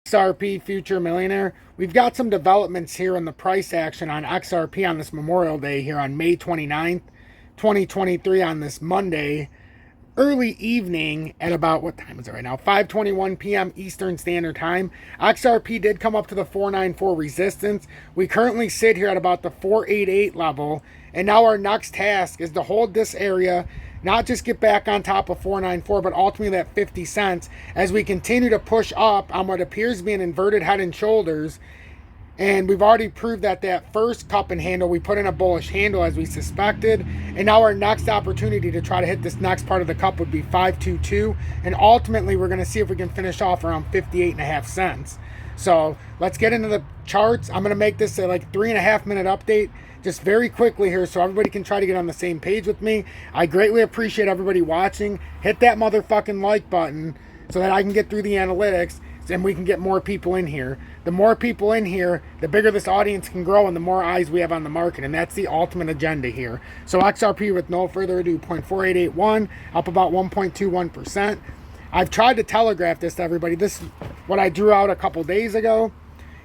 XRP Future Millionaire. We've got some developments here in the price action on XRP on this Memorial Day here on May 29th, 2023 on this Monday, early evening at about, what time is it right now? 5:21 p.m. Eastern Standard Time. XRP did come up to the 494 resistance. We currently sit here at about the 488 level, and now our next task is to hold this area, not just get back on top of 494, but ultimately that 50 cents as we continue to push up on what appears to be an inverted head and shoulders. And we've already proved that that first cup and handle, we put in a bullish handle as we suspected. And now our next opportunity to try to hit this next part of the cup would be 522. And ultimately, we're going to see if we can finish off around 58.5 cents. So let's get into the charts. I'm going to make this a like 3.5 minute update just very quickly here so everybody can try to get on the same page with me. I greatly appreciate everybody watching. Hit that motherfucking like button so that I can get through the analytics and we can get more people in here. The more people in here, the bigger this audience can grow and the more eyes we have on the market. And that's the ultimate agenda here. So XRP, with no further ado, 0.4881, up about 1.21%. I've tried to telegraph this to everybody. This is what I drew out a couple days ago.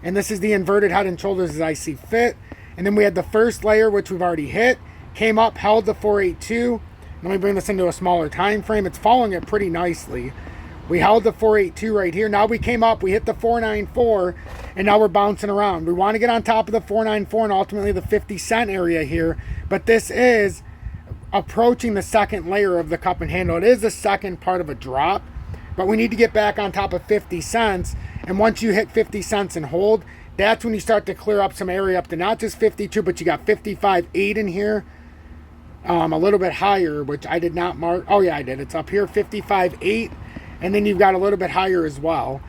And this is the inverted head and shoulders as I see fit. And then we had the first layer, which we've already hit. Came up, held the 482. Let me bring this into a smaller time frame. It's following it pretty nicely. We held the 482 right here. Now we came up, we hit the 494, and now we're bouncing around. We want to get on top of the 494 and ultimately the 50 cent area here, but this is approaching the second layer of the cup and handle. It is the second part of a drop, but we need to get back on top of 50 cents, and once you hit 50 cents and hold, that's when you start to clear up some area up to not just 52, but you got 55.8 in here. A little bit higher, which I did not mark. Oh yeah, I did. It's up here, 55.8. And then you've got a little bit higher as well.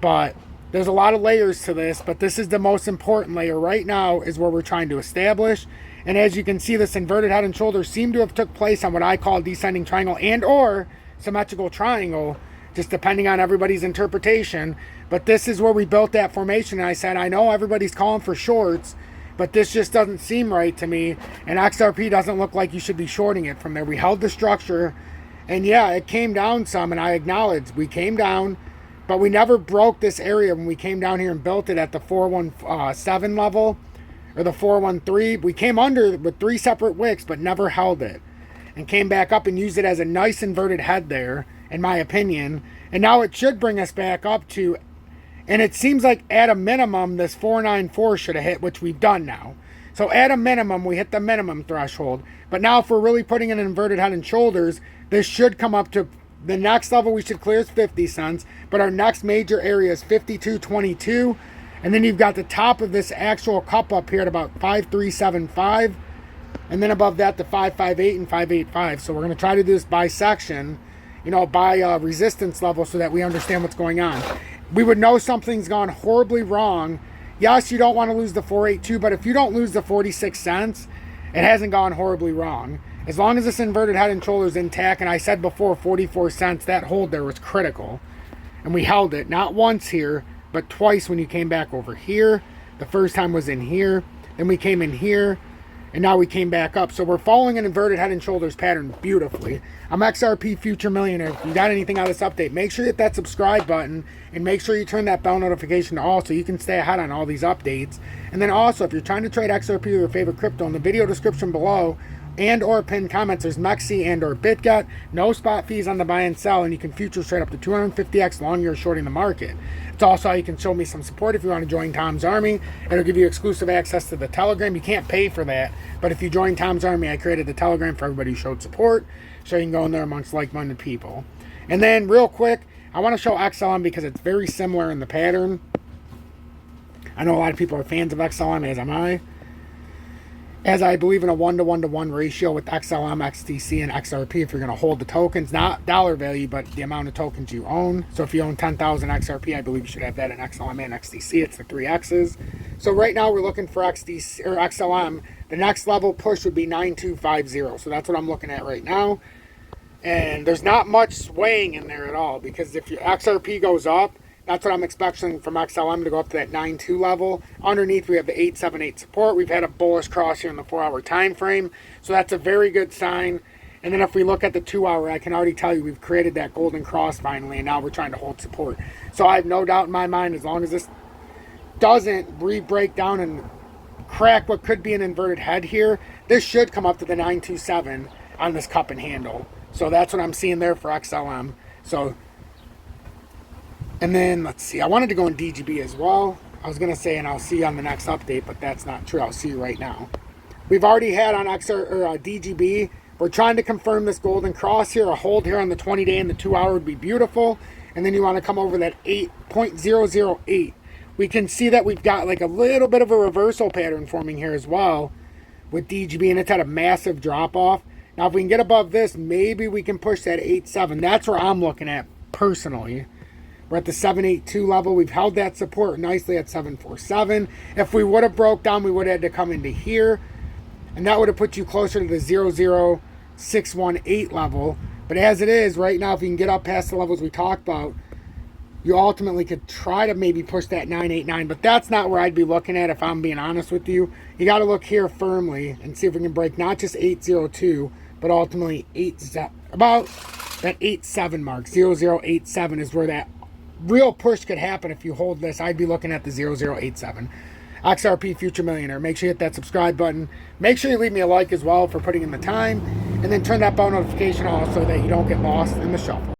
But there's a lot of layers to this, but this is the most important layer right now is where we're trying to establish. And as you can see, this inverted head and shoulders seem to have took place on what I call descending triangle and or symmetrical triangle, just depending on everybody's interpretation. But this is where we built that formation. And I said, I know everybody's calling for shorts, but this just doesn't seem right to me. And XRP doesn't look like you should be shorting it from there. We held the structure. And yeah, it came down some, and I acknowledge we came down, but we never broke this area when we came down here and built it at the 417 level, or the 413. We came under with 3 separate wicks, but never held it, and came back up and used it as a nice inverted head there, in my opinion. And now it should bring us back up to, and it seems like at a minimum, this 494 should have hit, which we've done now. So at a minimum, we hit the minimum threshold. But now if we're really putting an inverted head and shoulders, this should come up to the next level we should clear is 50 cents. But our next major area is 52.22. And then you've got the top of this actual cup up here at about 5375. And then above that, the 558 and 585. So we're going to try to do this by section, by resistance level so that we understand what's going on. We would know something's gone horribly wrong. Yes, you don't want to lose the 482, but if you don't lose the 46 cents, it hasn't gone horribly wrong. As long as this inverted head and shoulders intact, and I said before 44 cents, that hold there was critical. And we held it, not once here, but twice when you came back over here. The first time was in here, then we came in here, and now we came back up. So we're following an inverted head and shoulders pattern beautifully. I'm XRP Future Millionaire. If you got anything out of this update, make sure you hit that subscribe button and make sure you turn that bell notification to all so you can stay ahead on all these updates. And then also, if you're trying to trade XRP or your favorite crypto, in the video description below and or pinned comments, there's MEXC and or BITGET. No spot fees on the buy and sell, and you can futures trade up to 250x long you're shorting the market. It's also how you can show me some support if you want to join Tom's Army. It'll give you exclusive access to the Telegram. You can't pay for that, but if you join Tom's Army, I created the Telegram for everybody who showed support, so you can go in there amongst like-minded people. And then real quick, I want to show XLM because it's very similar in the pattern. I know a lot of people are fans of XLM, as am I. As I believe in a 1-to-1-to-1 ratio with XLM, XTC, and XRP if you're going to hold the tokens, not dollar value, but the amount of tokens you own. So if you own 10,000 XRP, I believe you should have that in XLM and XTC. It's the 3 X's. So right now we're looking for XTC or XLM. The next level push would be 9250. So that's what I'm looking at right now. And there's not much swaying in there at all, because if your XRP goes up, that's what I'm expecting from XLM to go up to that 9.2 level. Underneath, we have the 878 support. We've had a bullish cross here in the 4-hour time frame. So that's a very good sign. And then if we look at the 2 hour, I can already tell you we've created that golden cross finally, and now we're trying to hold support. So I have no doubt in my mind, as long as this doesn't re-break down and crack what could be an inverted head here, this should come up to the 927 on this cup and handle. So that's what I'm seeing there for XLM. So, and then let's see, I wanted to go in DGB as well. I was gonna say, and I'll see you on the next update, but that's not true. I'll see you right now. We've already had on DGB. We're trying to confirm this golden cross here. A hold here on the 20-day and the 2 hour would be beautiful. And then you want to come over that 8.008. We can see that we've got like a little bit of a reversal pattern forming here as well with DGB, and it's had a massive drop off. Now, if we can get above this, maybe we can push that 8.7. That's where I'm looking at personally. We're at the 782 level. We've held that support nicely at 747. If we would have broke down, we would have had to come into here, and that would have put you closer to the 00618 level. But as it is right now, if you can get up past the levels we talked about, you ultimately could try to maybe push that 989, but that's not where I'd be looking at if I'm being honest with you. You got to look here firmly and see if we can break not just 802, but ultimately about that 87 mark. 0087 is where that real push could happen if you hold this. I'd be looking at the 0087. XRP Future Millionaire. Make sure you hit that subscribe button. Make sure you leave me a like as well for putting in the time. And then turn that bell notification off so that you don't get lost in the shuffle.